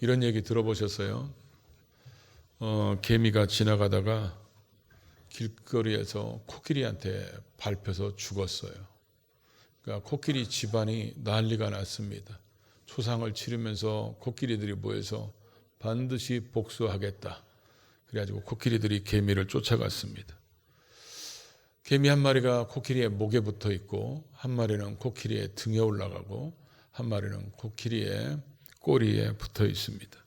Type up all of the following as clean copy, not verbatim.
이런 얘기 들어보셨어요? 개미가 지나가다가 길거리에서 코끼리한테 밟혀서 죽었어요. 그러니까 코끼리 집안이 난리가 났습니다. 초상을 치르면서 코끼리들이 모여서 반드시 복수하겠다. 그래가지고 코끼리들이 개미를 쫓아갔습니다. 개미 한 마리가 코끼리의 목에 붙어 있고, 한 마리는 코끼리의 등에 올라가고, 한 마리는 코끼리의 꼬리에 붙어 있습니다.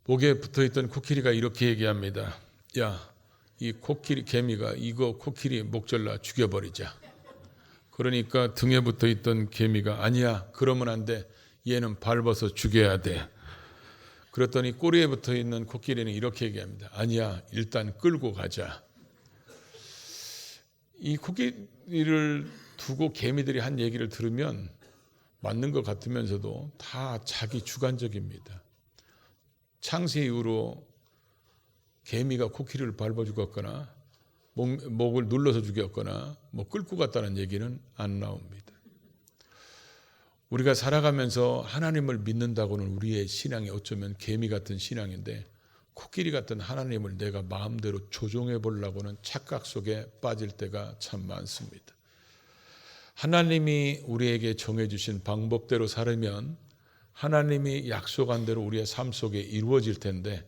목에 붙어 있던 코끼리가 이렇게 얘기합니다. 야, 이 개미가 이거 코끼리 목 잘라 죽여버리자. 그러니까 등에 붙어 있던 개미가 아니야, 그러면 안 돼. 얘는 밟아서 죽여야 돼. 그랬더니 꼬리에 붙어 있는 코끼리는 이렇게 얘기합니다. 아니야, 일단 끌고 가자. 이 코끼리를 두고 개미들이 한 얘기를 들으면 맞는 것 같으면서도 다 자기 주관적입니다. 창세 이후로 개미가 코끼리를 밟아 죽었거나 목을 눌러서 죽였거나 끌고 갔다는 얘기는 안 나옵니다. 우리가 살아가면서 하나님을 믿는다고는 우리의 신앙이 어쩌면 개미 같은 신앙인데, 코끼리 같은 하나님을 내가 마음대로 조종해 보려고는 착각 속에 빠질 때가 참 많습니다. 하나님이 우리에게 정해주신 방법대로 살면 하나님이 약속한 대로 우리의 삶 속에 이루어질 텐데,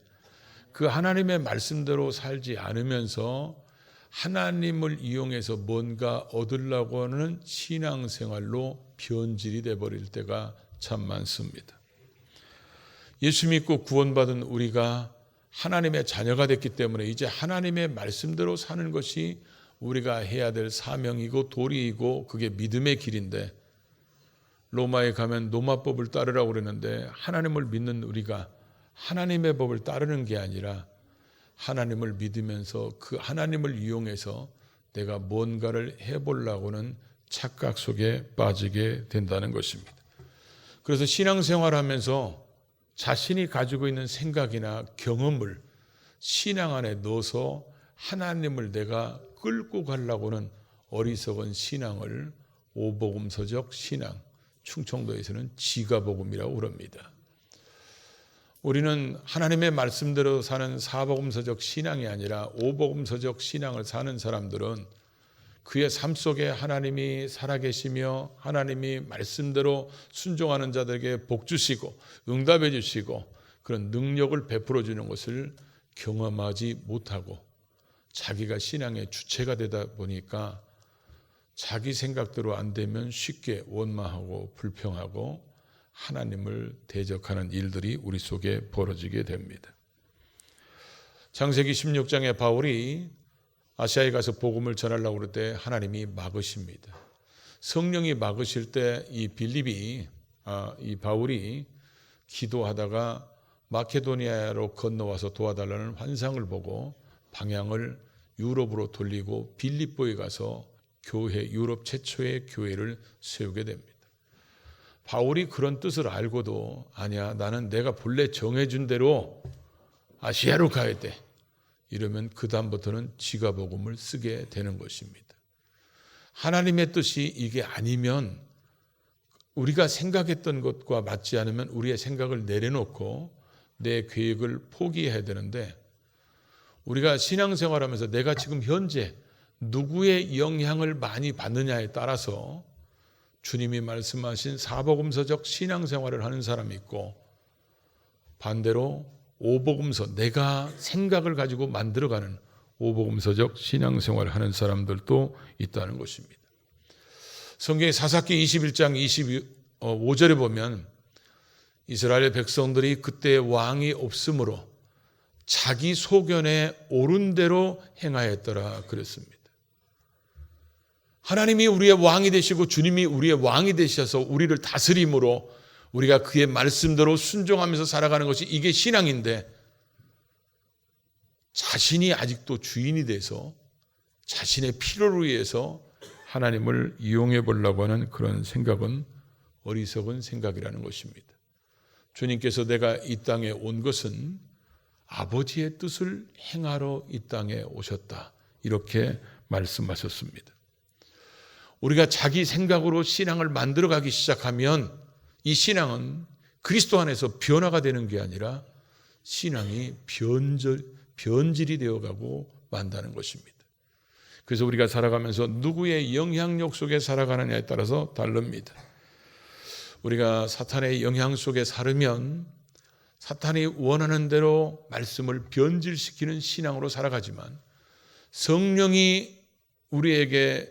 그 하나님의 말씀대로 살지 않으면서 하나님을 이용해서 뭔가 얻으려고 하는 신앙생활로 변질이 되어버릴 때가 참 많습니다. 예수 믿고 구원받은 우리가 하나님의 자녀가 됐기 때문에 이제 하나님의 말씀대로 사는 것이 우리가 해야 될 사명이고 도리이고, 그게 믿음의 길인데, 로마에 가면 로마법을 따르라고 그러는데 하나님을 믿는 우리가 하나님의 법을 따르는 게 아니라 하나님을 믿으면서 그 하나님을 이용해서 내가 뭔가를 해보려고는 착각 속에 빠지게 된다는 것입니다. 그래서 신앙생활하면서 자신이 가지고 있는 생각이나 경험을 신앙 안에 넣어서 하나님을 내가 끌고 가려고는 어리석은 신앙을 오복음서적 신앙, 충청도에서는 지가복음이라고 그럽니다. 우리는 하나님의 말씀대로 사는 사복음서적 신앙이 아니라 오복음서적 신앙을 사는 사람들은 그의 삶 속에 하나님이 살아계시며 하나님이 말씀대로 순종하는 자들에게 복 주시고 응답해 주시고 그런 능력을 베풀어 주는 것을 경험하지 못하고 자기가 신앙의 주체가 되다 보니까 자기 생각대로 안 되면 쉽게 원망하고 불평하고 하나님을 대적하는 일들이 우리 속에 벌어지게 됩니다. 창세기 16장에 바울이 아시아에 가서 복음을 전하려고 그럴 때 하나님이 막으십니다. 성령이 막으실 때 이 바울이 기도하다가 마케도니아로 건너와서 도와달라는 환상을 보고 방향을 유럽으로 돌리고 빌립보에 가서 유럽 최초의 교회를 세우게 됩니다. 바울이 그런 뜻을 알고도 아니야, 나는 내가 본래 정해준 대로 아시아로 가야 돼. 이러면 그 다음부터는 지가복음을 쓰게 되는 것입니다. 하나님의 뜻이 이게 아니면 우리가 생각했던 것과 맞지 않으면 우리의 생각을 내려놓고 내 계획을 포기해야 되는데, 우리가 신앙생활하면서 내가 지금 현재 누구의 영향을 많이 받느냐에 따라서 주님이 말씀하신 사복음서적 신앙생활을 하는 사람이 있고, 반대로 오복음서, 내가 생각을 가지고 만들어가는 오복음서적 신앙생활을 하는 사람들도 있다는 것입니다. 성경의 사사기 21장 25절에 보면 이스라엘 백성들이 그때 왕이 없으므로 자기 소견에 옳은 대로 행하였더라 그랬습니다. 하나님이 우리의 왕이 되시고 주님이 우리의 왕이 되셔서 우리를 다스림으로 우리가 그의 말씀대로 순종하면서 살아가는 것이 이게 신앙인데, 자신이 아직도 주인이 돼서 자신의 필요를 위해서 하나님을 이용해 보려고 하는 그런 생각은 어리석은 생각이라는 것입니다. 주님께서 내가 이 땅에 온 것은 아버지의 뜻을 행하러 이 땅에 오셨다, 이렇게 말씀하셨습니다. 우리가 자기 생각으로 신앙을 만들어가기 시작하면 이 신앙은 그리스도 안에서 변화가 되는 게 아니라 신앙이 변질이 되어가고 만다는 것입니다. 그래서 우리가 살아가면서 누구의 영향력 속에 살아가느냐에 따라서 다릅니다. 우리가 사탄의 영향 속에 살으면 사탄이 원하는 대로 말씀을 변질시키는 신앙으로 살아가지만, 성령이 우리에게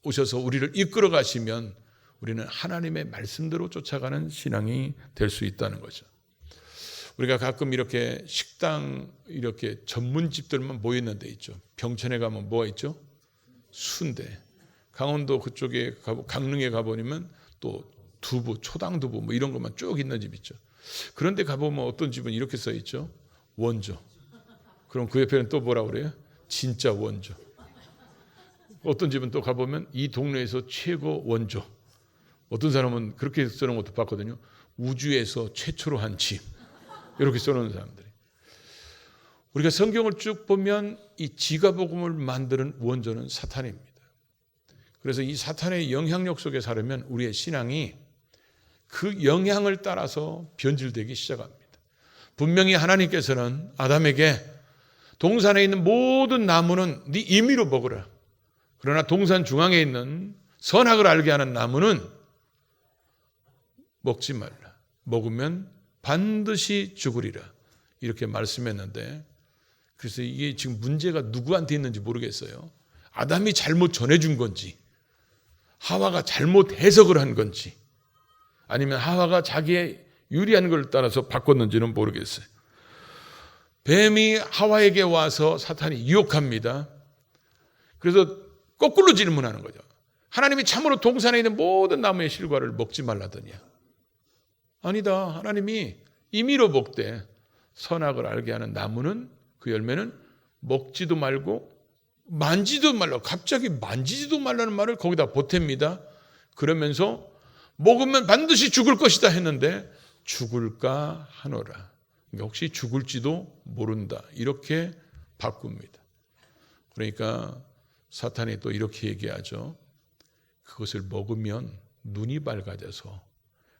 오셔서 우리를 이끌어 가시면 우리는 하나님의 말씀대로 쫓아가는 신앙이 될 수 있다는 거죠. 우리가 가끔 이렇게 식당 이렇게 전문집들만 모여 있는 데 있죠. 병천에 가면 뭐가 있죠? 순대. 강원도 그쪽에 강릉에 가보면 또 두부, 초당두부 뭐 이런 것만 쭉 있는 집 있죠. 그런데 가보면 어떤 집은 이렇게 써 있죠. 원조. 그럼 그 옆에는 또 뭐라 그래요? 진짜 원조. 어떤 집은 또 가보면 이 동네에서 최고 원조. 어떤 사람은 그렇게 써놓은 것도 봤거든요. 우주에서 최초로 한 집. 이렇게 써놓은 사람들이. 우리가 성경을 쭉 보면 이 지가복음을 만드는 원조는 사탄입니다. 그래서 이 사탄의 영향력 속에 살으면 우리의 신앙이 그 영향을 따라서 변질되기 시작합니다. 분명히 하나님께서는 아담에게 동산에 있는 모든 나무는 네 임의로 먹으라. 그러나 동산 중앙에 있는 선악을 알게 하는 나무는 먹지 말라. 먹으면 반드시 죽으리라. 이렇게 말씀했는데, 그래서 이게 지금 문제가 누구한테 있는지 모르겠어요. 아담이 잘못 전해준 건지, 하와가 잘못 해석을 한 건지, 아니면 하와가 자기의 유리한 걸 따라서 바꿨는지는 모르겠어요. 뱀이 하와에게 와서 사탄이 유혹합니다. 그래서 거꾸로 질문하는 거죠. 하나님이 참으로 동산에 있는 모든 나무의 실과를 먹지 말라더냐? 아니다. 하나님이 임의로 먹되 선악을 알게 하는 나무는, 그 열매는 먹지도 말고 만지도 말라. 갑자기 만지지도 말라는 말을 거기다 보탭니다. 그러면서 먹으면 반드시 죽을 것이다 했는데 죽을까 하노라. 그러니까 혹시 죽을지도 모른다. 이렇게 바꿉니다. 그러니까 사탄이 또 이렇게 얘기하죠. 그것을 먹으면 눈이 밝아져서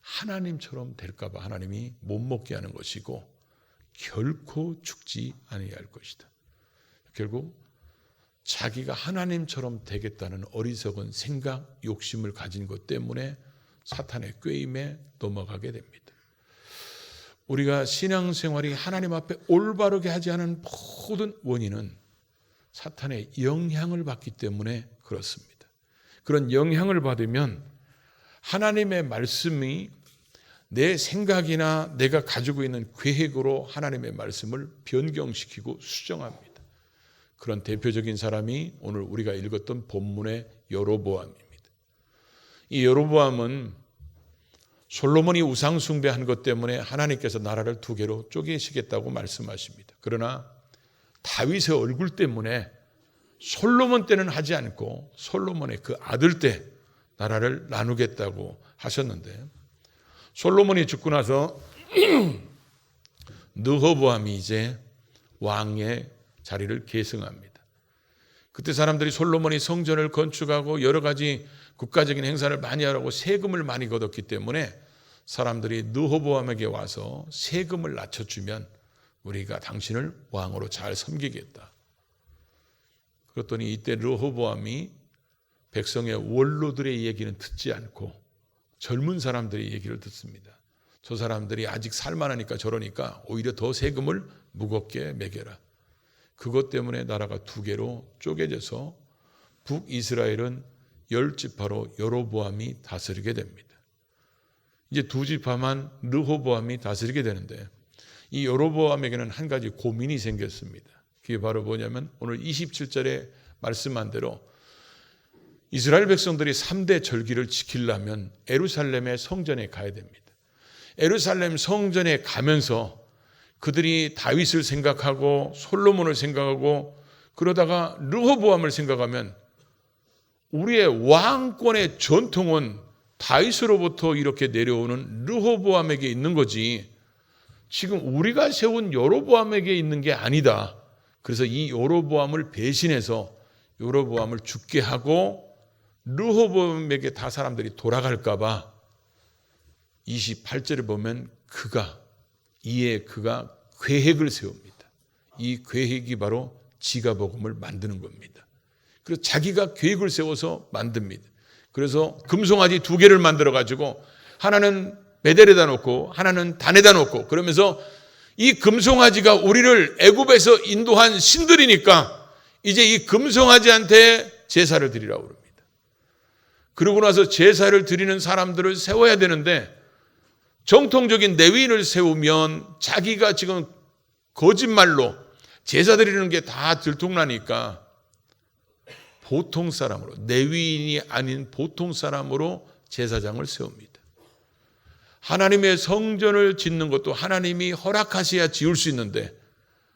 하나님처럼 될까 봐 하나님이 못 먹게 하는 것이고 결코 죽지 아니할 것이다. 결국 자기가 하나님처럼 되겠다는 어리석은 생각, 욕심을 가진 것 때문에 사탄의 꾀임에 넘어가게 됩니다. 우리가 신앙생활이 하나님 앞에 올바르게 하지 않은 모든 원인은 사탄의 영향을 받기 때문에 그렇습니다. 그런 영향을 받으면 하나님의 말씀이 내 생각이나 내가 가지고 있는 계획으로 하나님의 말씀을 변경시키고 수정합니다. 그런 대표적인 사람이 오늘 우리가 읽었던 본문의 여로보암입니다. 이 여로보암은 솔로몬이 우상 숭배한 것 때문에 하나님께서 나라를 두 개로 쪼개시겠다고 말씀하십니다. 그러나 다윗의 얼굴 때문에 솔로몬 때는 하지 않고 솔로몬의 그 아들 때 나라를 나누겠다고 하셨는데, 솔로몬이 죽고 나서 르호보암이 이제 왕의 자리를 계승합니다. 그때 사람들이 솔로몬이 성전을 건축하고 여러 가지 국가적인 행사를 많이 하라고 세금을 많이 걷었기 때문에 사람들이 르호보암에게 와서 세금을 낮춰주면 우리가 당신을 왕으로 잘 섬기겠다. 그랬더니 이때 르호보암이 백성의 원로들의 얘기는 듣지 않고 젊은 사람들의 얘기를 듣습니다. 저 사람들이 아직 살만하니까 저러니까 오히려 더 세금을 무겁게 매겨라. 그것 때문에 나라가 두 개로 쪼개져서 북이스라엘은 10지파로 여로보암이 다스리게 됩니다. 이제 두 지파만 르호보암이 다스리게 되는데, 이 여로보암에게는 한 가지 고민이 생겼습니다. 그게 바로 뭐냐면 오늘 27절에 말씀한 대로 이스라엘 백성들이 3대 절기를 지키려면 예루살렘의 성전에 가야 됩니다. 예루살렘 성전에 가면서 그들이 다윗을 생각하고 솔로몬을 생각하고 그러다가 르호보암을 생각하면 우리의 왕권의 전통은 다윗으로부터 이렇게 내려오는 르호보암에게 있는 거지 지금 우리가 세운 여로보암에게 있는 게 아니다. 그래서 이 여로보암을 배신해서 여로보암을 죽게 하고 르호보암에게 다 사람들이 돌아갈까 봐 28절에 보면 그가 계획을 세웁니다. 이 계획이 바로 지가복음을 만드는 겁니다. 그래서 자기가 계획을 세워서 만듭니다. 그래서 금송아지 2개를 만들어 가지고 하나는 베델에다 놓고 하나는 단에다 놓고, 그러면서 이 금송아지가 우리를 애굽에서 인도한 신들이니까 이제 이 금송아지한테 제사를 드리라고 그럽니다. 그러고 나서 제사를 드리는 사람들을 세워야 되는데, 정통적인 레위인을 세우면 자기가 지금 거짓말로 제사 드리는 게 다 들통나니까 보통 사람으로, 레위인이 아닌 보통 사람으로 제사장을 세웁니다. 하나님의 성전을 짓는 것도 하나님이 허락하셔야 지을 수 있는데,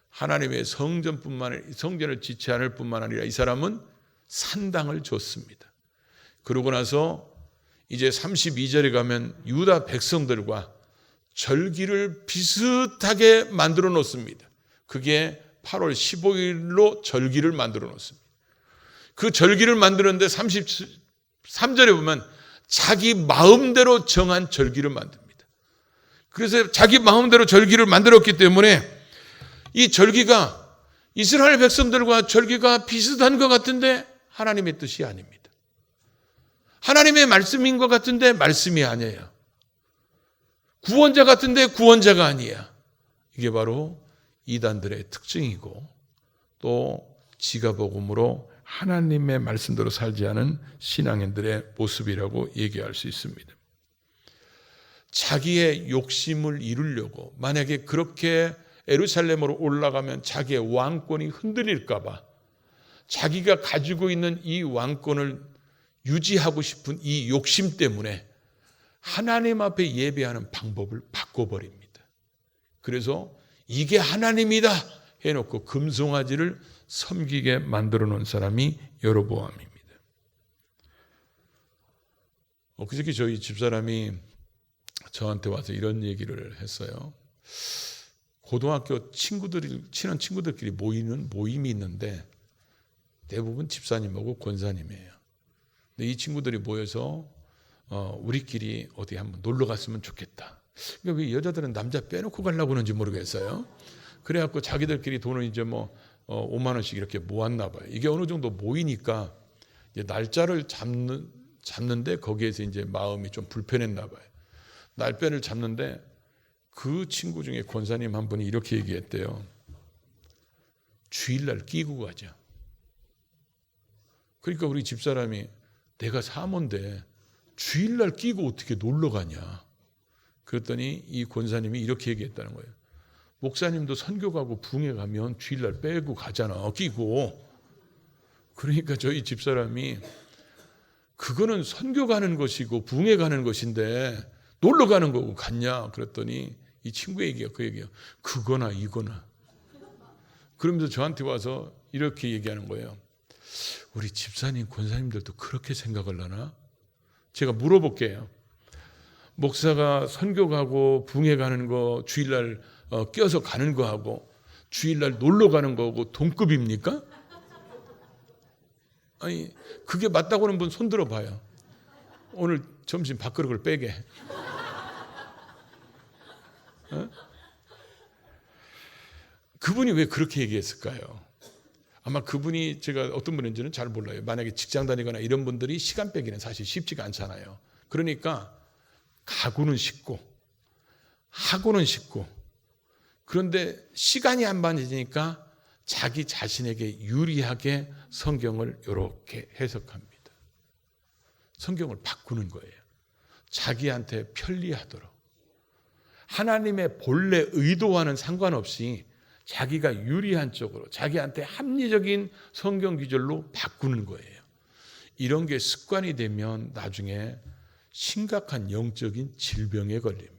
하나님의 성전을 짓지 않을 뿐만 아니라 이 사람은 산당을 줬습니다. 그러고 나서 이제 32절에 가면 유다 백성들과 절기를 비슷하게 만들어 놓습니다. 그게 8월 15일로 절기를 만들어 놓습니다. 그 절기를 만드는데 33절에 보면 자기 마음대로 정한 절기를 만듭니다. 그래서 자기 마음대로 절기를 만들었기 때문에 이 절기가 이스라엘 백성들과 절기가 비슷한 것 같은데 하나님의 뜻이 아닙니다. 하나님의 말씀인 것 같은데 말씀이 아니에요. 구원자 같은데 구원자가 아니야. 이게 바로 이단들의 특징이고, 또 지가복음으로 하나님의 말씀대로 살지 않은 신앙인들의 모습이라고 얘기할 수 있습니다. 자기의 욕심을 이루려고, 만약에 그렇게 예루살렘으로 올라가면 자기의 왕권이 흔들릴까 봐 자기가 가지고 있는 이 왕권을 유지하고 싶은 이 욕심 때문에 하나님 앞에 예배하는 방법을 바꿔버립니다. 그래서 이게 하나님이다 해놓고 금송아지를 섬기게 만들어 놓은 사람이 여로보암입니다. 그저께 저희 집사람이 저한테 와서 이런 얘기를 했어요. 고등학교 친한 친구들끼리 모이는 모임이 있는데 대부분 집사님하고 권사님이에요. 근데 이 친구들이 모여서 우리끼리 어디 한번 놀러 갔으면 좋겠다. 그러니까 왜 여자들은 남자 빼놓고 가려고 하는지 모르겠어요. 그래갖고 자기들끼리 돈을 이제 5만 원씩 이렇게 모았나 봐요. 이게 어느 정도 모이니까 이제 날짜를 잡는데 거기에서 이제 마음이 좀 불편했나 봐요. 날짜를 잡는데 그 친구 중에 권사님 한 분이 이렇게 얘기했대요. 주일날 끼고 가자. 그러니까 우리 집사람이 내가 사모인데 주일날 끼고 어떻게 놀러 가냐. 그랬더니 이 권사님이 이렇게 얘기했다는 거예요. 목사님도 선교 가고 붕에 가면 주일날 빼고 가잖아. 끼고. 그러니까 저희 집사람이 그거는 선교 가는 것이고 붕에 가는 것인데 놀러 가는 거고 갔냐. 그랬더니 이 친구 얘기가 그 얘기예요. 그거나 이거나. 그러면서 저한테 와서 이렇게 얘기하는 거예요. 우리 집사님, 권사님들도 그렇게 생각을 하나? 제가 물어볼게요. 목사가 선교 가고 붕에 가는 거 주일날 껴서 가는 거하고 주일날 놀러 가는 거하고 동급입니까? 아니 그게 맞다고 하는 분 손 들어봐요. 오늘 점심 밥그릇을 빼게. 그분이 왜 그렇게 얘기했을까요? 아마 그분이 제가 어떤 분인지는 잘 몰라요. 만약에 직장 다니거나 이런 분들이 시간 빼기는 사실 쉽지가 않잖아요. 그러니까 가고는 쉽고 하고는 쉽고 그런데 시간이 안 맞으니까 자기 자신에게 유리하게 성경을 이렇게 해석합니다. 성경을 바꾸는 거예요. 자기한테 편리하도록. 하나님의 본래 의도와는 상관없이 자기가 유리한 쪽으로 자기한테 합리적인 성경 기절로 바꾸는 거예요. 이런 게 습관이 되면 나중에 심각한 영적인 질병에 걸립니다.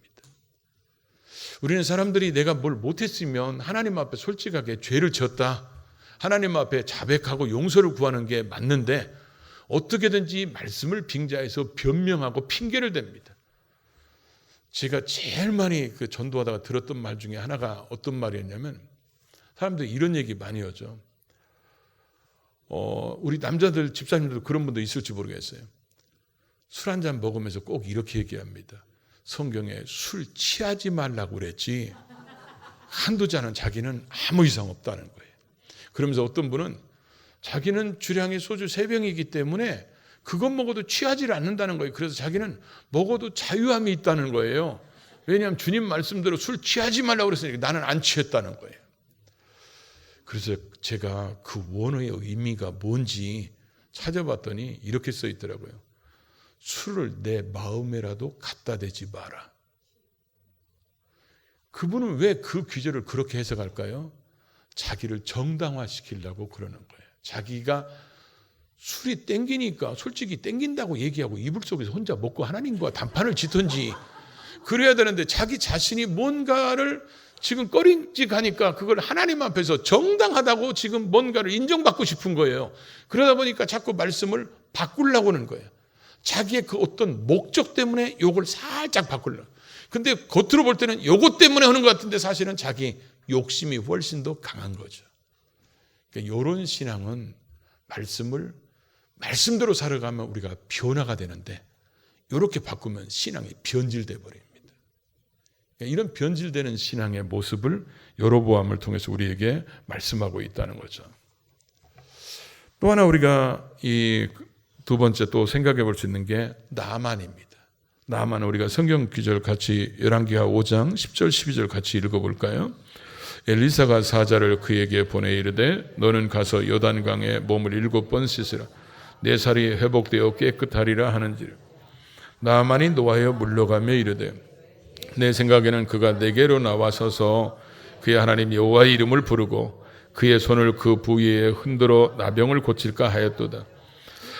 우리는 사람들이 내가 뭘 못했으면 하나님 앞에 솔직하게 죄를 지었다. 하나님 앞에 자백하고 용서를 구하는 게 맞는데 어떻게든지 말씀을 빙자해서 변명하고 핑계를 댑니다. 제가 제일 많이 그 전도하다가 들었던 말 중에 하나가 어떤 말이었냐면 사람들이 이런 얘기 많이 하죠. 우리 남자들 집사님들도 그런 분도 있을지 모르겠어요. 술 한잔 먹으면서 꼭 이렇게 얘기합니다. 성경에 술 취하지 말라고 그랬지 한두 잔은 자기는 아무 이상 없다는 거예요. 그러면서 어떤 분은 자기는 주량이 소주 3병이기 때문에 그것 먹어도 취하지 않는다는 거예요. 그래서 자기는 먹어도 자유함이 있다는 거예요. 왜냐하면 주님 말씀대로 술 취하지 말라고 그랬으니까 나는 안 취했다는 거예요. 그래서 제가 그 원어의 의미가 뭔지 찾아봤더니 이렇게 써 있더라고요. 술을 내 마음에라도 갖다 대지 마라. 그분은 왜 그 귀절을 그렇게 해석할까요? 자기를 정당화시키려고 그러는 거예요. 자기가 술이 땡기니까 솔직히 땡긴다고 얘기하고 이불 속에서 혼자 먹고 하나님과 단판을 짓든지 그래야 되는데 자기 자신이 뭔가를 지금 꺼림직하니까 그걸 하나님 앞에서 정당하다고 지금 뭔가를 인정받고 싶은 거예요. 그러다 보니까 자꾸 말씀을 바꾸려고 하는 거예요. 자기의 그 어떤 목적 때문에 욕을 살짝 바꾸려고. 근데 겉으로 볼 때는 요것 때문에 하는 것 같은데 사실은 자기 욕심이 훨씬 더 강한 거죠. 그러니까 이런 신앙은 말씀대로 살아가면 우리가 변화가 되는데 이렇게 바꾸면 신앙이 변질돼 버립니다. 그러니까 이런 변질되는 신앙의 모습을 여로보암을 통해서 우리에게 말씀하고 있다는 거죠. 또 하나 우리가 이 두 번째 또 생각해 볼 수 있는 게 나만입니다. 나만은 우리가 성경 구절 같이 열왕기하 5장 10절 12절 같이 읽어볼까요? 엘리사가 사자를 그에게 보내 이르되 너는 가서 요단강에 몸을 7번 씻으라. 내 살이 회복되어 깨끗하리라 하는지라. 나만이 노하여 물러가며 이르되 내 생각에는 그가 내게로 나와서서 그의 하나님 여호와의 이름을 부르고 그의 손을 그 부위에 흔들어 나병을 고칠까 하였도다.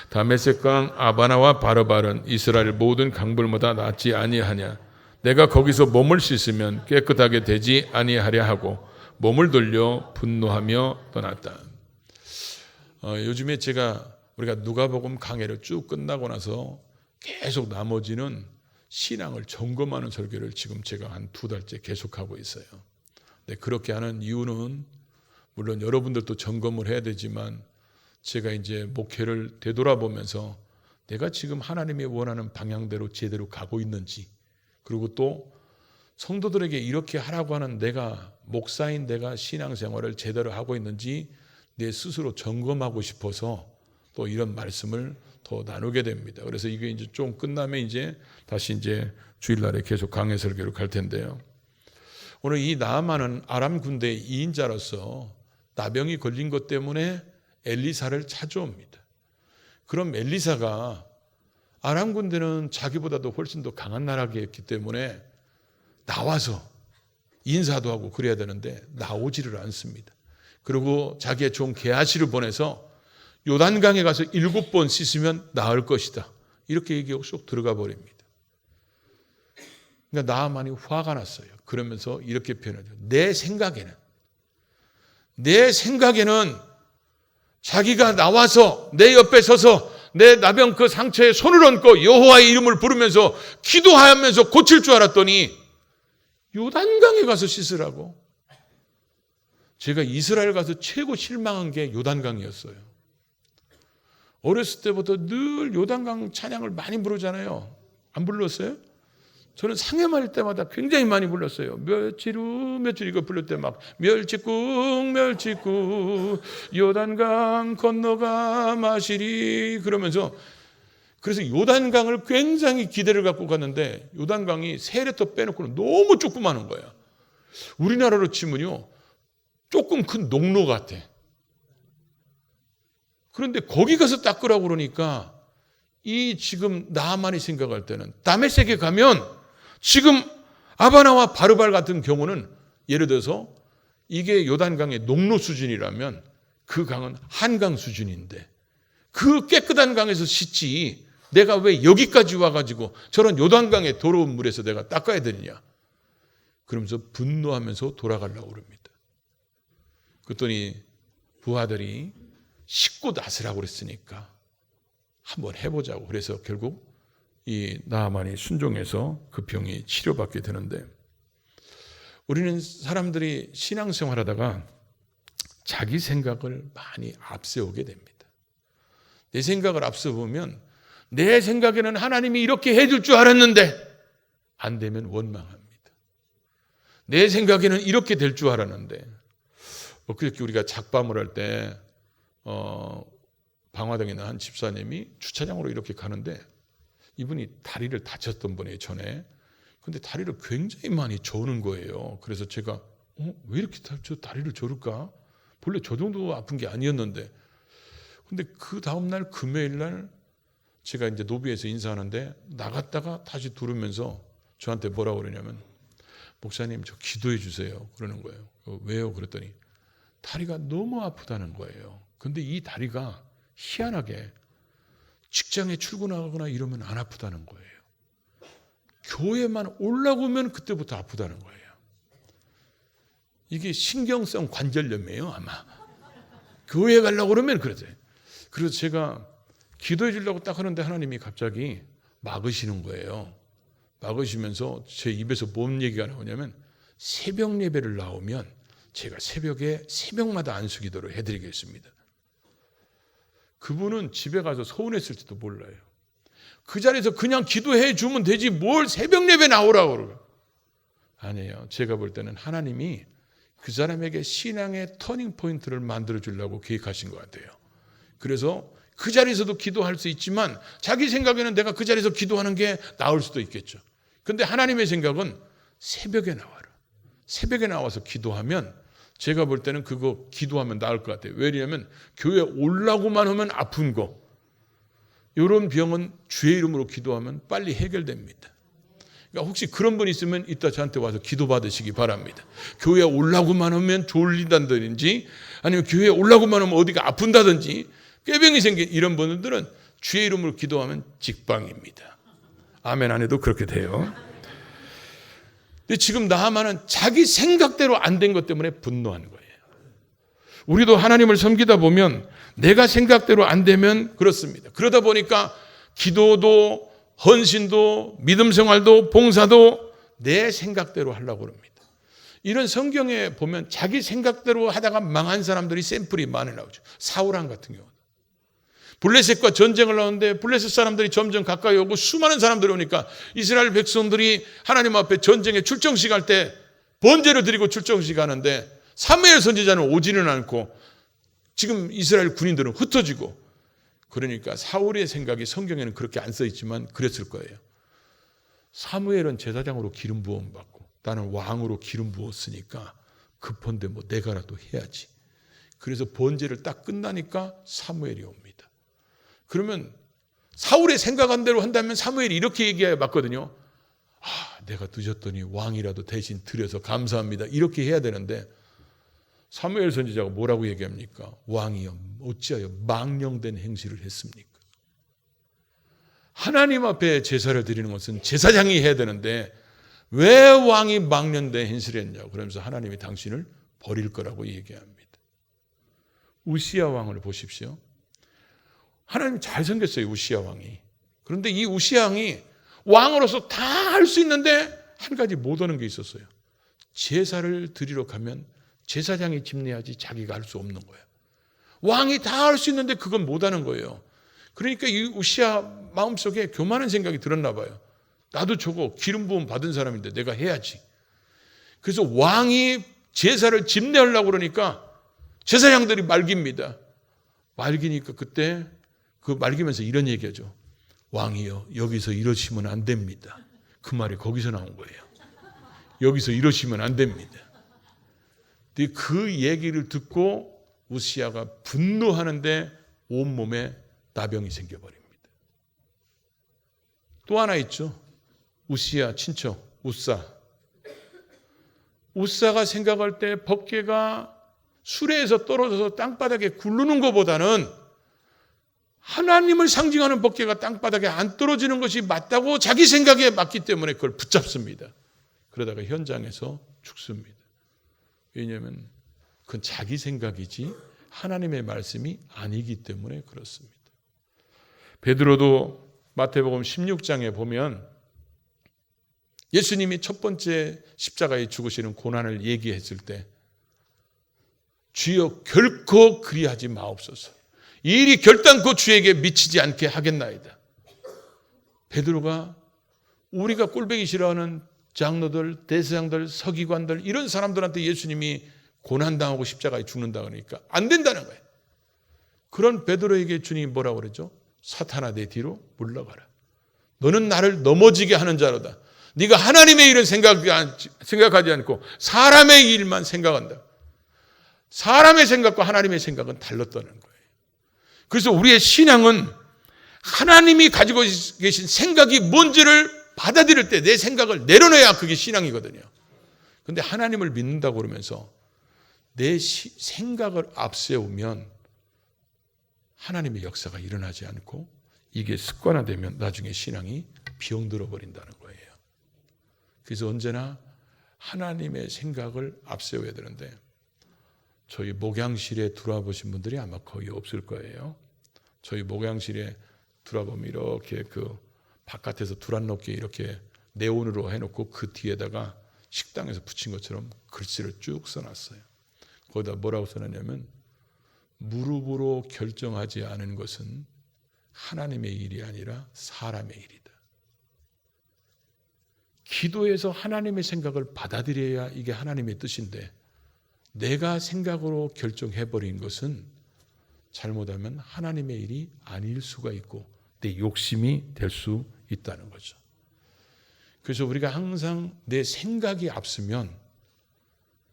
다메섹강 아바나와 바르발은 이스라엘 모든 강물보다 낫지 아니하냐. 내가 거기서 몸을 씻으면 깨끗하게 되지 아니하랴 하고 몸을 돌려 분노하며 떠났다. 요즘에 우리가 누가복음 강해를 쭉 끝나고 나서 계속 나머지는 신앙을 점검하는 설교를 지금 제가 한 2달째 계속하고 있어요. 근데 그렇게 하는 이유는 물론 여러분들도 점검을 해야 되지만 제가 이제 목회를 되돌아보면서 내가 지금 하나님이 원하는 방향대로 제대로 가고 있는지, 그리고 또 성도들에게 이렇게 하라고 하는 내가 목사인 내가 신앙생활을 제대로 하고 있는지 내 스스로 점검하고 싶어서 또 이런 말씀을 더 나누게 됩니다. 그래서 이게 이제 좀 끝나면 이제 다시 이제 주일날에 계속 강해 설교로 갈 텐데요. 오늘 이 나아만은 아람 군대의 2인자로서 나병이 걸린 것 때문에 엘리사를 찾아옵니다. 그럼 엘리사가 아람 군대는 자기보다도 훨씬 더 강한 나라였기 때문에 나와서 인사도 하고 그래야 되는데 나오지를 않습니다. 그리고 자기의 종 게하시를 보내서 요단강에 가서 7번 씻으면 나을 것이다. 이렇게 얘기하고 쏙 들어가 버립니다. 그러니까 나아만이 화가 났어요. 그러면서 이렇게 표현하죠. 내 생각에는 자기가 나와서 내 옆에 서서 내 나병 그 상처에 손을 얹고 여호와의 이름을 부르면서 기도하면서 고칠 줄 알았더니 요단강에 가서 씻으라고. 제가 이스라엘 가서 최고 실망한 게 요단강이었어요. 어렸을 때부터 늘 요단강 찬양을 많이 부르잖아요. 안 불렀어요? 저는 상해말 때마다 굉장히 많이 불렀어요. 며칠 후 며칠 이거 부를 때 막 멸치국 요단강 건너가 마시리 그러면서 그래서 요단강을 굉장히 기대를 갖고 갔는데 요단강이 3레터 빼놓고는 너무 조그마한 거야. 우리나라로 치면요 조금 큰 농로 같아. 그런데 거기 가서 닦으라고 그러니까 이 지금 나만이 생각할 때는 다메섹에 가면 지금 아바나와 바르발 같은 경우는 예를 들어서 이게 요단강의 농로 수준이라면 그 강은 한강 수준인데 그 깨끗한 강에서 씻지 내가 왜 여기까지 와가지고 저런 요단강의 더러운 물에서 내가 닦아야 되느냐. 그러면서 분노하면서 돌아가려고 그럽니다. 그랬더니 부하들이 씻고 나서라고 그랬으니까 한번 해보자고. 그래서 결국 이 나아만이 순종해서 그 병이 치료받게 되는데 우리는 사람들이 신앙생활하다가 자기 생각을 많이 앞세우게 됩니다. 내 생각을 앞세우면 내 생각에는 하나님이 이렇게 해줄 줄 알았는데 안 되면 원망합니다. 내 생각에는 이렇게 될 줄 알았는데, 그렇게 우리가 작밤을 할 때 방화동에 있는 한 집사님이 주차장으로 이렇게 가는데, 이분이 다리를 다쳤던 분이에요, 전에. 근데 다리를 굉장히 많이 저는 거예요. 그래서 제가 왜 이렇게 다리를 저을까? 본래 저 정도 아픈 게 아니었는데. 근데 그 다음날 금요일 날 제가 이제 노비에서 인사하는데 나갔다가 다시 들으면서 저한테 뭐라고 그러냐면, 목사님 저 기도해 주세요 그러는 거예요. 왜요? 그랬더니 다리가 너무 아프다는 거예요. 근데 이 다리가 희한하게 직장에 출근하거나 이러면 안 아프다는 거예요. 교회만 올라오면 그때부터 아프다는 거예요. 이게 신경성 관절염이에요 아마. 교회 가려고 그러면 그러세요. 그래서 제가 기도해 주려고 딱 하는데 하나님이 갑자기 막으시는 거예요. 막으시면서 제 입에서 뭔 얘기가 나오냐면, 새벽 예배를 나오면 제가 새벽마다 안수기도를 해드리겠습니다. 그분은 집에 가서 서운했을지도 몰라요. 그 자리에서 그냥 기도해 주면 되지 뭘 새벽 예배 나오라고 그러고. 아니에요. 제가 볼 때는 하나님이 그 사람에게 신앙의 터닝 포인트를 만들어 주려고 계획하신 것 같아요. 그래서 그 자리에서도 기도할 수 있지만 자기 생각에는 내가 그 자리에서 기도하는 게 나을 수도 있겠죠. 근데 하나님의 생각은 새벽에 나와라. 새벽에 나와서 기도하면, 제가 볼 때는 그거 기도하면 나을 것 같아요. 왜냐하면 교회 올라고만 하면 아픈 거, 이런 병은 주의 이름으로 기도하면 빨리 해결됩니다. 그러니까 혹시 그런 분 있으면 이따 저한테 와서 기도 받으시기 바랍니다. 교회에 올라고만 하면 졸린다든지, 아니면 교회에 올라고만 하면 어디가 아픈다든지, 꾀병이 생긴 이런 분들은 주의 이름으로 기도하면 직방입니다. 아멘 안 해도 그렇게 돼요. 근데 지금 나하만은 자기 생각대로 안 된 것 때문에 분노하는 거예요. 우리도 하나님을 섬기다 보면 내가 생각대로 안 되면 그렇습니다. 그러다 보니까 기도도 헌신도 믿음 생활도 봉사도 내 생각대로 하려고 합니다. 이런 성경에 보면 자기 생각대로 하다가 망한 사람들이 샘플이 많이 나오죠. 사울왕 같은 경우. 블레셋과 전쟁을 하는데 블레셋 사람들이 점점 가까이 오고 수많은 사람들이 오니까 이스라엘 백성들이 하나님 앞에 전쟁에 출정식 할 때 번제를 드리고 출정식 하는데 사무엘 선지자는 오지는 않고 지금 이스라엘 군인들은 흩어지고, 그러니까 사울의 생각이 성경에는 그렇게 안 써 있지만 그랬을 거예요. 사무엘은 제사장으로 기름 부음 받고 나는 왕으로 기름 부었으니까 급한데 뭐 내가라도 해야지. 그래서 번제를 딱 끝나니까 사무엘이 옵니다. 그러면 사울의 생각한 대로 한다면 사무엘이 이렇게 얘기해 봤거든요. 내가 늦었더니 왕이라도 대신 드려서 감사합니다. 이렇게 해야 되는데 사무엘 선지자가 뭐라고 얘기합니까? 왕이여 어찌하여 망령된 행실을 했습니까? 하나님 앞에 제사를 드리는 것은 제사장이 해야 되는데 왜 왕이 망령된 행실을 했냐고. 그러면서 하나님이 당신을 버릴 거라고 얘기합니다. 우시야 왕을 보십시오. 하나님 잘 생겼어요, 우시야 왕이. 그런데 이 우시야 왕이 왕으로서 다 할 수 있는데 한 가지 못 하는 게 있었어요. 제사를 드리러 가면 제사장이 집내야지 자기가 할 수 없는 거예요. 왕이 다 할 수 있는데 그건 못 하는 거예요. 그러니까 이 우시야 마음속에 교만한 생각이 들었나 봐요. 나도 저거 기름 부음 받은 사람인데 내가 해야지. 그래서 왕이 제사를 집내하려고 그러니까 제사장들이 말깁니다. 말기니까 그때 그 말기면서 이런 얘기하죠. 왕이여 여기서 이러시면 안 됩니다. 그 말이 거기서 나온 거예요. 여기서 이러시면 안 됩니다. 근데 그 얘기를 듣고 우시야가 분노하는데 온몸에 나병이 생겨버립니다. 또 하나 있죠. 우시야 친척 우사. 우사가 생각할 때 법궤가 수레에서 떨어져서 땅바닥에 굴르는 것보다는 하나님을 상징하는 법궤가 땅바닥에 안 떨어지는 것이 맞다고 자기 생각에 맞기 때문에 그걸 붙잡습니다. 그러다가 현장에서 죽습니다. 왜냐하면 그건 자기 생각이지 하나님의 말씀이 아니기 때문에 그렇습니다. 베드로도 마태복음 16장에 보면 예수님이 첫 번째 십자가에 죽으시는 고난을 얘기했을 때 주여 결코 그리하지 마옵소서. 이 일이 결단코 주에게 미치지 않게 하겠나이다. 베드로가 우리가 꼴보기 싫어하는 장로들, 대제사장들, 서기관들 이런 사람들한테 예수님이 고난당하고 십자가에 죽는다 그러니까 안 된다는 거예요. 그런 베드로에게 주님이 뭐라고 그랬죠? 사탄아 내 뒤로 물러가라. 너는 나를 넘어지게 하는 자로다. 네가 하나님의 일을 생각하지 않고 사람의 일만 생각한다. 사람의 생각과 하나님의 생각은 달랐다는 거예요. 그래서 우리의 신앙은 하나님이 가지고 계신 생각이 뭔지를 받아들일 때 내 생각을 내려놔야 그게 신앙이거든요. 그런데 하나님을 믿는다고 그러면서 내 생각을 앞세우면 하나님의 역사가 일어나지 않고 이게 습관화되면 나중에 신앙이 병들어 버린다는 거예요. 그래서 언제나 하나님의 생각을 앞세워야 되는데 저희 목양실에 들어와 보신 분들이 아마 거의 없을 거예요. 저희 목양실에 들어보면 이렇게 그 바깥에서 두란 높게 이렇게 네온으로 해놓고 그 뒤에다가 식당에서 붙인 것처럼 글씨를 쭉 써놨어요. 거기다 뭐라고 써놨냐면 무릎으로 결정하지 않은 것은 하나님의 일이 아니라 사람의 일이다. 기도에서 하나님의 생각을 받아들여야 이게 하나님의 뜻인데 내가 생각으로 결정해버린 것은 잘못하면 하나님의 일이 아닐 수가 있고 내 욕심이 될 수 있다는 거죠. 그래서 우리가 항상 내 생각이 앞서면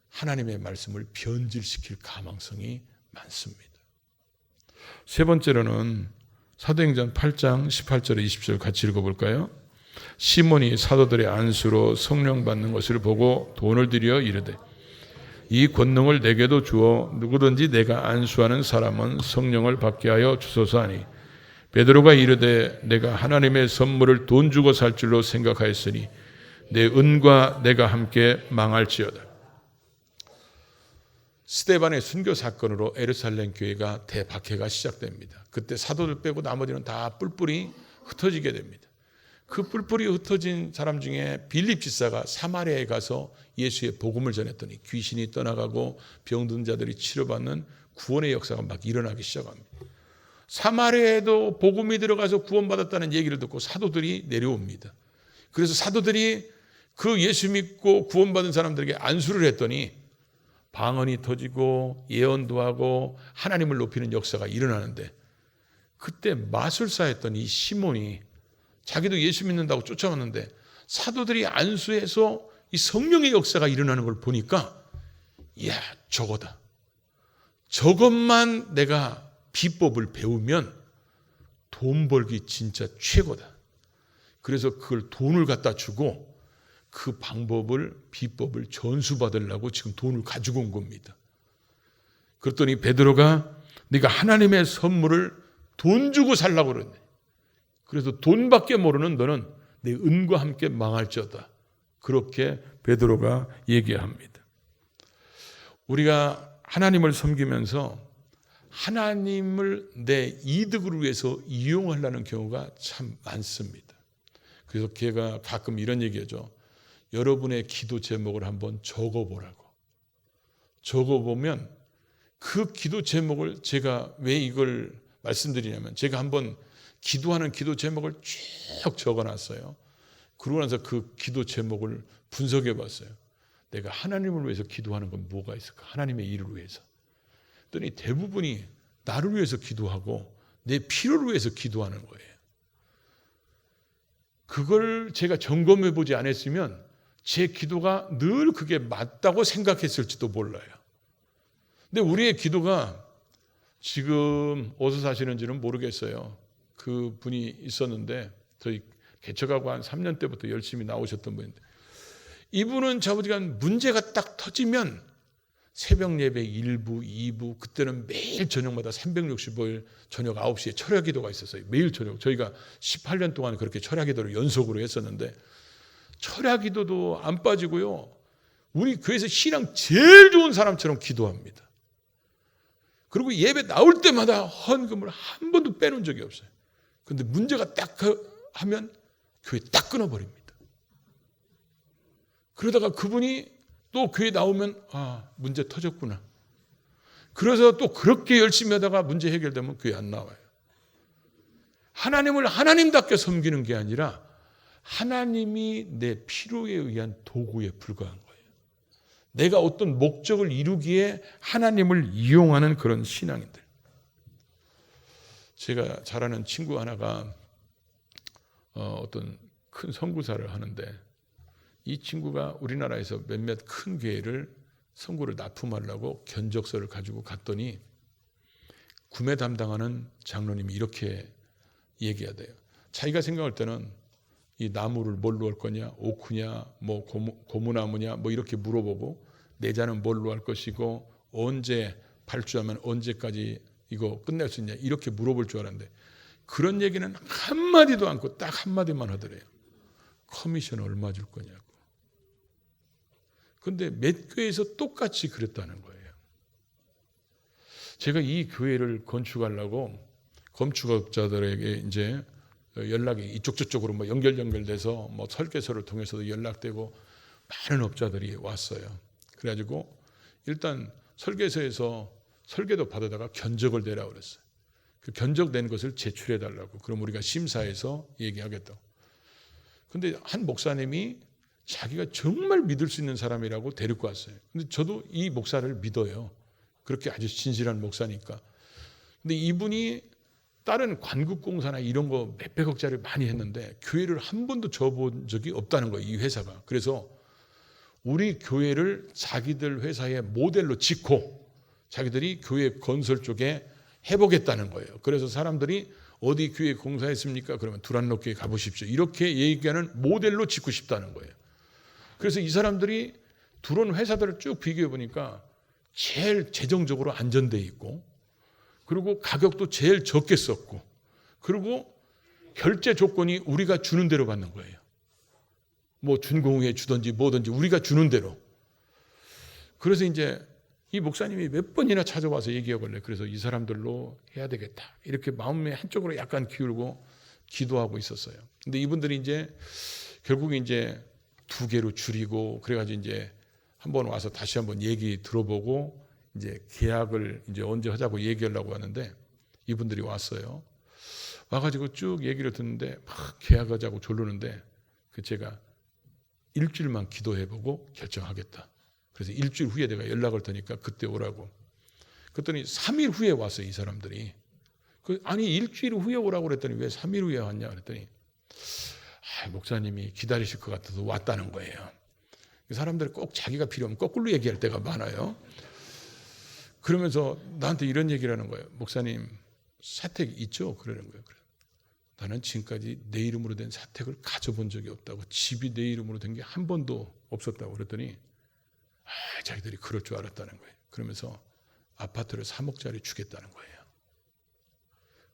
하나님의 말씀을 변질시킬 가망성이 많습니다. 세 번째로는 사도행전 8장 18절 20절 같이 읽어볼까요? 시몬이 사도들의 안수로 성령 받는 것을 보고 돈을 들여 이르되 이 권능을 내게도 주어 누구든지 내가 안수하는 사람은 성령을 받게 하여 주소서 하니 베드로가 이르되 내가 하나님의 선물을 돈 주고 살 줄로 생각하였으니 내 은과 내가 함께 망할지어다. 스데반의 순교 사건으로 에르살렘 교회가 대박해가 시작됩니다. 그때 사도들 빼고 나머지는 다 뿔뿔이 흩어지게 됩니다. 그 뿔뿔이 흩어진 사람 중에 빌립 지사가 사마리아에 가서 예수의 복음을 전했더니 귀신이 떠나가고 병든 자들이 치료받는 구원의 역사가 막 일어나기 시작합니다. 사마리아에도 복음이 들어가서 구원받았다는 얘기를 듣고 사도들이 내려옵니다. 그래서 사도들이 그 예수 믿고 구원받은 사람들에게 안수를 했더니 방언이 터지고 예언도 하고 하나님을 높이는 역사가 일어나는데 그때 마술사였던 이 시몬이 자기도 예수 믿는다고 쫓아왔는데 사도들이 안수해서 이 성령의 역사가 일어나는 걸 보니까 이야 저거다. 저것만 내가 비법을 배우면 돈 벌기 진짜 최고다. 그래서 그걸 돈을 갖다 주고 그 방법을 비법을 전수받으려고 지금 돈을 가지고 온 겁니다. 그랬더니 베드로가 네가 하나님의 선물을 돈 주고 살라고 그러네. 그래서 돈밖에 모르는 너는 내 은과 함께 망할지어다. 그렇게 베드로가 얘기합니다. 우리가 하나님을 섬기면서 하나님을 내 이득을 위해서 이용하려는 경우가 참 많습니다. 그래서 걔가 가끔 이런 얘기하죠. 여러분의 기도 제목을 한번 적어보라고. 적어보면 그 기도 제목을 제가 왜 이걸 말씀드리냐면 제가 한번 기도하는 기도 제목을 쭉 적어놨어요. 그러고 나서 그 기도 제목을 분석해 봤어요. 내가 하나님을 위해서 기도하는 건 뭐가 있을까? 하나님의 일을 위해서. 그랬더니 대부분이 나를 위해서 기도하고 내 필요를 위해서 기도하는 거예요. 그걸 제가 점검해 보지 않았으면 제 기도가 늘 그게 맞다고 생각했을지도 몰라요. 근데 우리의 기도가 지금 어디서 사시는지는 모르겠어요. 그 분이 있었는데 저희 개척하고 한 3년 때부터 열심히 나오셨던 분인데 이분은 자부지간 문제가 딱 터지면 새벽 예배 1부, 2부 그때는 매일 저녁마다 365일 저녁 9시에 철야 기도가 있었어요. 매일 저녁. 저희가 18년 동안 그렇게 철야 기도를 연속으로 했었는데 철야 기도도 안 빠지고요. 우리 교회에서 신앙 제일 좋은 사람처럼 기도합니다. 그리고 예배 나올 때마다 헌금을 한 번도 빼놓은 적이 없어요. 그런데 문제가 딱 하면 교회 딱 끊어버립니다. 그러다가 그분이 또 교회 나오면 문제 터졌구나. 그래서 또 그렇게 열심히 하다가 문제 해결되면 교회 안 나와요. 하나님을 하나님답게 섬기는 게 아니라 하나님이 내 필요에 의한 도구에 불과한 거예요. 내가 어떤 목적을 이루기에 하나님을 이용하는 그런 신앙인들. 제가 잘 아는 친구 하나가 어떤 큰 선교사를 하는데, 이 친구가 우리나라에서 몇몇 큰 교회를 선교를 납품하려고 견적서를 가지고 갔더니 구매 담당하는 장로님이 이렇게 얘기하대요. 자기가 생각할 때는 이 나무를 뭘로 할 거냐, 오크냐, 뭐 고무나무냐, 뭐 이렇게 물어보고, 내자는 뭘로 할 것이고, 언제 발주하면 언제까지 이거 끝낼 수 있냐, 이렇게 물어볼 줄 알았는데 그런 얘기는 한마디도 않고 딱 한마디만 하더래요. 커미션 얼마 줄 거냐고. 근데 몇 교회에서 똑같이 그랬다는 거예요. 제가 이 교회를 건축하려고 건축업자들에게 이제 연락이 이쪽 저쪽으로 뭐 연결돼서 뭐 설계서를 통해서도 연락되고 많은 업자들이 왔어요. 그래가지고 일단 설계서에서 설계도 받아다가 견적을 내라고 그랬어요. 그 견적된 것을 제출해 달라고. 그럼 우리가 심사해서 얘기하겠다고. 근데 한 목사님이 자기가 정말 믿을 수 있는 사람이라고 데리고 왔어요. 근데 저도 이 목사를 믿어요. 그렇게 아주 진실한 목사니까. 근데 이분이 다른 관국공사나 이런 거 몇백억짜리 많이 했는데 교회를 한 번도 줘본 적이 없다는 거예요, 이 회사가. 그래서 우리 교회를 자기들 회사의 모델로 짓고 자기들이 교회 건설 쪽에 해보겠다는 거예요. 그래서 사람들이 어디 교회 공사했습니까? 그러면 두란노 교회 가보십시오. 이렇게 얘기하는 모델로 짓고 싶다는 거예요. 그래서 이 사람들이 들어온 회사들을 쭉 비교해 보니까 제일 재정적으로 안전돼 있고, 그리고 가격도 제일 적게 썼고, 그리고 결제 조건이 우리가 주는 대로 받는 거예요. 뭐 준공후에 주든지 뭐든지 우리가 주는 대로. 그래서 이제 이 목사님이 몇 번이나 찾아와서 얘기하길래, 그래서 이 사람들로 해야 되겠다, 이렇게 마음의 한쪽으로 약간 기울고 기도하고 있었어요. 근데 이분들이 이제 결국에 이제 2개로 줄이고, 그래가지고 이제 한번 와서 다시 한번 얘기 들어보고 이제 계약을 이제 언제 하자고 얘기하려고 하는데, 이분들이 왔어요. 와가지고 쭉 얘기를 듣는데 막 계약하자고 조르는데, 제가 일주일만 기도해보고 결정하겠다. 그래서 일주일 후에 내가 연락을 드니까 그때 오라고. 그랬더니 3일 후에 왔어요, 이 사람들이. 아니 일주일 후에 오라고 그랬더니 왜 3일 후에 왔냐 그랬더니 목사님이 기다리실 것 같아서 왔다는 거예요. 사람들이 꼭 자기가 필요하면 거꾸로 얘기할 때가 많아요. 그러면서 나한테 이런 얘기를 하는 거예요. 목사님 사택 있죠? 그러는 거예요. 나는 지금까지 내 이름으로 된 사택을 가져본 적이 없다고, 집이 내 이름으로 된 게 한 번도 없었다고 그랬더니 자기들이 그럴 줄 알았다는 거예요. 그러면서 아파트를 3억짜리 주겠다는 거예요.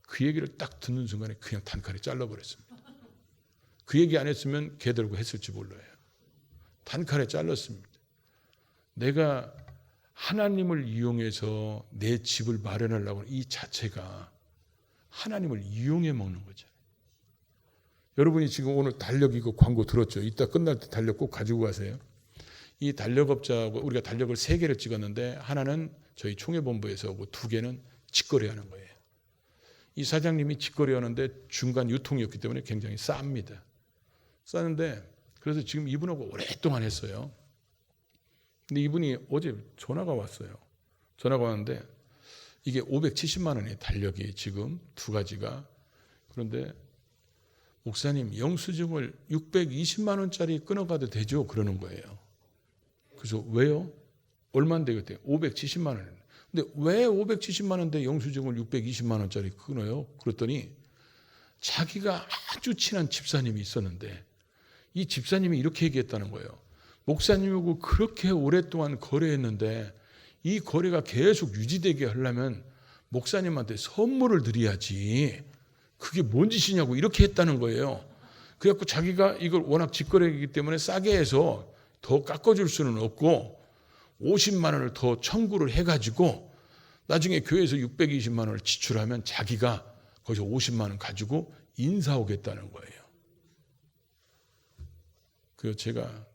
그 얘기를 딱 듣는 순간에 그냥 단칼에 잘라버렸습니다. 그 얘기 안 했으면 걔들고 했을지 몰라요. 단칼에 잘랐습니다. 내가 하나님을 이용해서 내 집을 마련하려고 하는 이 자체가 하나님을 이용해 먹는 거잖아요. 여러분이 지금 오늘 달력 이거 광고 들었죠? 이따 끝날 때 달력 꼭 가지고 가세요. 이 달력업자하고 우리가 달력을 3개를 찍었는데 하나는 저희 총회본부에서 오고 2개는 직거래하는 거예요. 이 사장님이 직거래하는데 중간 유통이었기 때문에 굉장히 쌉니다. 싸는데 그래서 지금 이분하고 오랫동안 했어요. 근데 이분이 어제 전화가 왔어요. 전화가 왔는데 이게 570만 원이에요, 달력이 지금 2가지가. 그런데 목사님 영수증을 620만 원짜리 끊어가도 되죠? 그러는 거예요. 그래서 왜요? 얼마인데 그때? 570만 원. 근데 왜 570만 원대 영수증을 620만 원짜리 끊어요? 그랬더니 자기가 아주 친한 집사님이 있었는데 이 집사님이 이렇게 얘기했다는 거예요. 목사님하고 그렇게 오랫동안 거래했는데 이 거래가 계속 유지되게 하려면 목사님한테 선물을 드려야지. 그게 뭔 짓이냐고 이렇게 했다는 거예요. 그래갖고 자기가 이걸 워낙 직거래이기 때문에 싸게 해서 더 깎아줄 수는 없고 50만 원을 더 청구를 해가지고 나중에 교회에서 620만 원을 지출하면 자기가 거기서 50만 원 가지고 인사오겠다는 거예요. 그래서 제가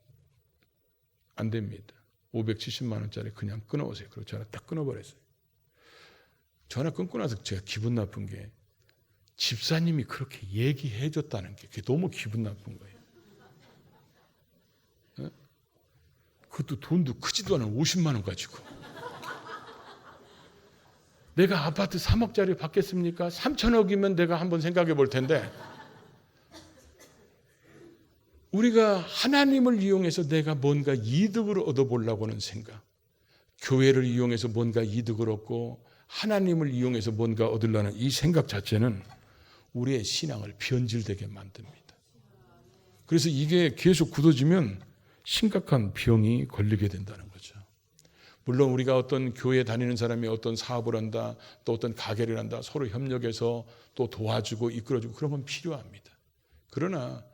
안 됩니다. 570만 원짜리 그냥 끊어오세요. 그리고 전화 딱 끊어버렸어요. 전화 끊고 나서 제가 기분 나쁜 게 집사님이 그렇게 얘기해 줬다는 게 그게 너무 기분 나쁜 거예요. 그것도 돈도 크지도 않은 50만 원 가지고. 내가 아파트 3억짜리 받겠습니까? 3천억이면 내가 한번 생각해 볼 텐데, 우리가 하나님을 이용해서 내가 뭔가 이득을 얻어보려고 하는 생각, 교회를 이용해서 뭔가 이득을 얻고 하나님을 이용해서 뭔가 얻으려는 이 생각 자체는 우리의 신앙을 변질되게 만듭니다. 그래서 이게 계속 굳어지면 심각한 병이 걸리게 된다는 거죠. 물론 우리가 어떤 교회 다니는 사람이 어떤 사업을 한다, 또 어떤 가게를 한다, 서로 협력해서 또 도와주고 이끌어주고 그런 건 필요합니다. 그러나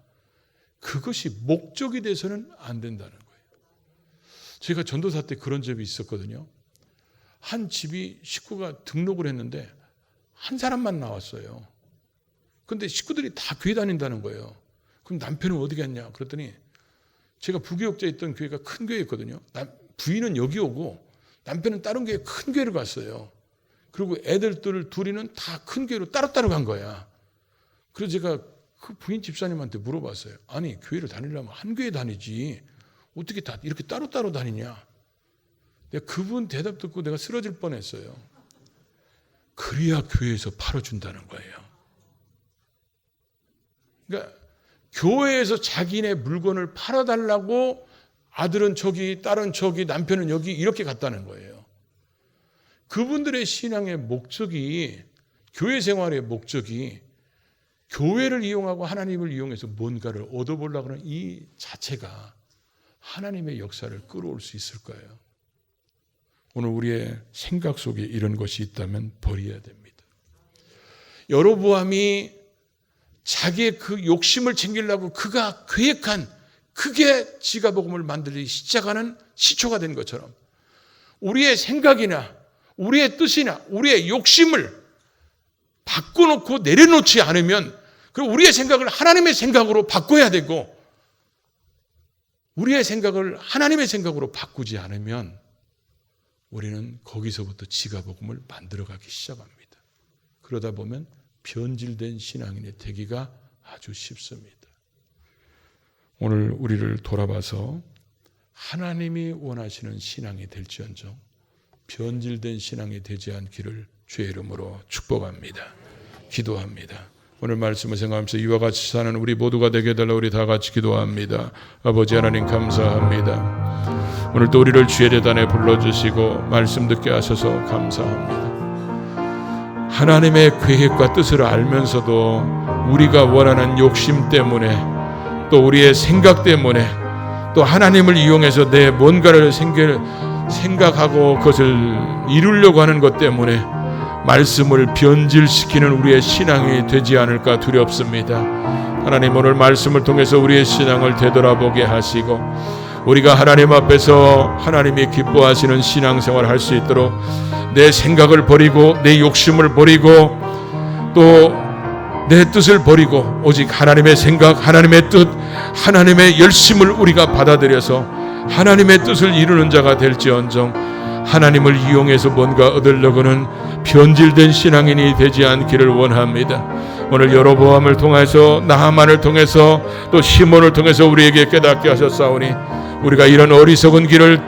그것이 목적이 돼서는 안 된다는 거예요. 제가 전도사 때 그런 적이 있었거든요. 한 집이 식구가 등록을 했는데 한 사람만 나왔어요. 근데 식구들이 다 교회 다닌다는 거예요. 그럼 남편은 어디 갔냐? 그랬더니 제가 부교육자에 있던 교회가 큰 교회였거든요. 부인은 여기 오고 남편은 다른 교회 큰 교회를 갔어요. 그리고 애들들 둘이는 다 큰 교회로 따로따로 간 거야. 그래서 제가 그 부인 집사님한테 물어봤어요. 아니, 교회를 다니려면 한 교회 다니지 어떻게 다 이렇게 따로따로 다니냐? 내가 그분 대답 듣고 내가 쓰러질 뻔했어요. 그래야 교회에서 팔아준다는 거예요. 그러니까 교회에서 자기네 물건을 팔아달라고 아들은 저기, 딸은 저기, 남편은 여기 이렇게 갔다는 거예요. 그분들의 신앙의 목적이, 교회 생활의 목적이 교회를 이용하고 하나님을 이용해서 뭔가를 얻어보려고 하는 이 자체가 하나님의 역사를 끌어올 수 있을까요? 오늘 우리의 생각 속에 이런 것이 있다면 버려야 됩니다. 여로보암이 자기의 그 욕심을 챙기려고 그가 계획한 그게 지가복음을 만들기 시작하는 시초가 된 것처럼 우리의 생각이나 우리의 뜻이나 우리의 욕심을 바꿔놓고 내려놓지 않으면, 그리고 우리의 생각을 하나님의 생각으로 바꿔야 되고 우리의 생각을 하나님의 생각으로 바꾸지 않으면 우리는 거기서부터 지가복음을 만들어가기 시작합니다. 그러다 보면 변질된 신앙인이 되기가 아주 쉽습니다. 오늘 우리를 돌아봐서 하나님이 원하시는 신앙이 될지언정 변질된 신앙이 되지 않기를 주의 이름으로 축복합니다. 기도합니다. 오늘 말씀을 생각하면서 이와 같이 사는 우리 모두가 되게 해달라 우리 다 같이 기도합니다. 아버지 하나님 감사합니다. 오늘 또 우리를 주의 재단에 불러주시고 말씀 듣게 하셔서 감사합니다. 하나님의 계획과 뜻을 알면서도 우리가 원하는 욕심 때문에 또 우리의 생각 때문에 또 하나님을 이용해서 내 뭔가를 생각하고 그것을 이루려고 하는 것 때문에 말씀을 변질시키는 우리의 신앙이 되지 않을까 두렵습니다. 하나님 오늘 말씀을 통해서 우리의 신앙을 되돌아보게 하시고 우리가 하나님 앞에서 하나님이 기뻐하시는 신앙생활을 할 수 있도록 내 생각을 버리고 내 욕심을 버리고 또 내 뜻을 버리고 오직 하나님의 생각, 하나님의 뜻, 하나님의 열심을 우리가 받아들여서 하나님의 뜻을 이루는 자가 될지언정 하나님을 이용해서 뭔가 얻으려고는 변질된 신앙인이 되지 않기를 원합니다. 오늘 여로보암을 통해서 나하만을 통해서 또 시몬을 통해서 우리에게 깨닫게 하셨사오니 우리가 이런 어리석은 길을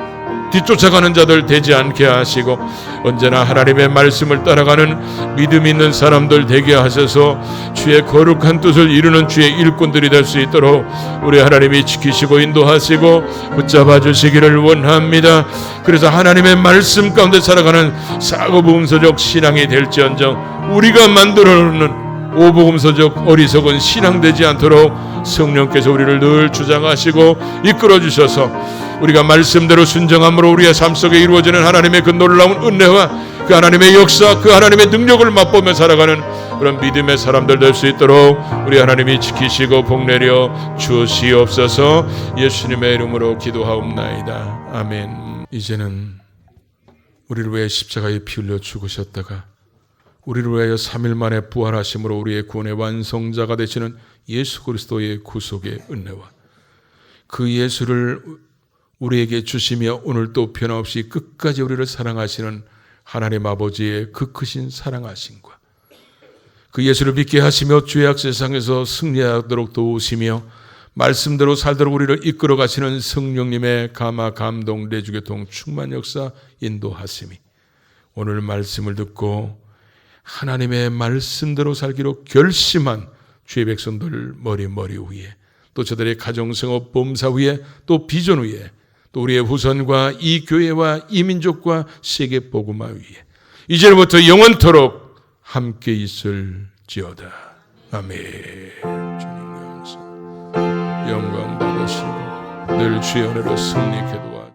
뒤쫓아가는 자들 되지 않게 하시고 언제나 하나님의 말씀을 따라가는 믿음 있는 사람들 되게 하셔서 주의 거룩한 뜻을 이루는 주의 일꾼들이 될 수 있도록 우리 하나님이 지키시고 인도하시고 붙잡아 주시기를 원합니다. 그래서 하나님의 말씀 가운데 살아가는 사고복음서적 신앙이 될지언정 우리가 만들어놓는 오복음서적 어리석은 신앙 되지 않도록 성령께서 우리를 늘 주장하시고 이끌어 주셔서 우리가 말씀대로 순종함으로 우리의 삶 속에 이루어지는 하나님의 그 놀라운 은혜와 그 하나님의 역사, 그 하나님의 능력을 맛보며 살아가는 그런 믿음의 사람들 될 수 있도록 우리 하나님이 지키시고 복내려 주시옵소서. 예수님의 이름으로 기도하옵나이다. 아멘. 이제는 우리를 위해 십자가에 피 흘려 죽으셨다가 우리를 위하여 3일 만에 부활하심으로 우리의 구원의 완성자가 되시는 예수 그리스도의 구속의 은혜와 그 예수를 우리에게 주시며 오늘 또 변함없이 끝까지 우리를 사랑하시는 하나님 아버지의 그 크신 사랑하심과 그 예수를 믿게 하시며 죄악 세상에서 승리하도록 도우시며 말씀대로 살도록 우리를 이끌어 가시는 성령님의 감화, 감동, 내주교통, 충만 역사 인도하심이 오늘 말씀을 듣고 하나님의 말씀대로 살기로 결심한 주의 백성들 머리 위에, 또 저들의 가정생업 범사 위에, 또 비전 위에, 또 우리의 후손과 이 교회와 이 민족과 세계 복음화 위에 이제부터 영원토록 함께 있을지어다. 아멘. 주님 감사. 영광 받으시고 늘 주의 은혜로 승리케 도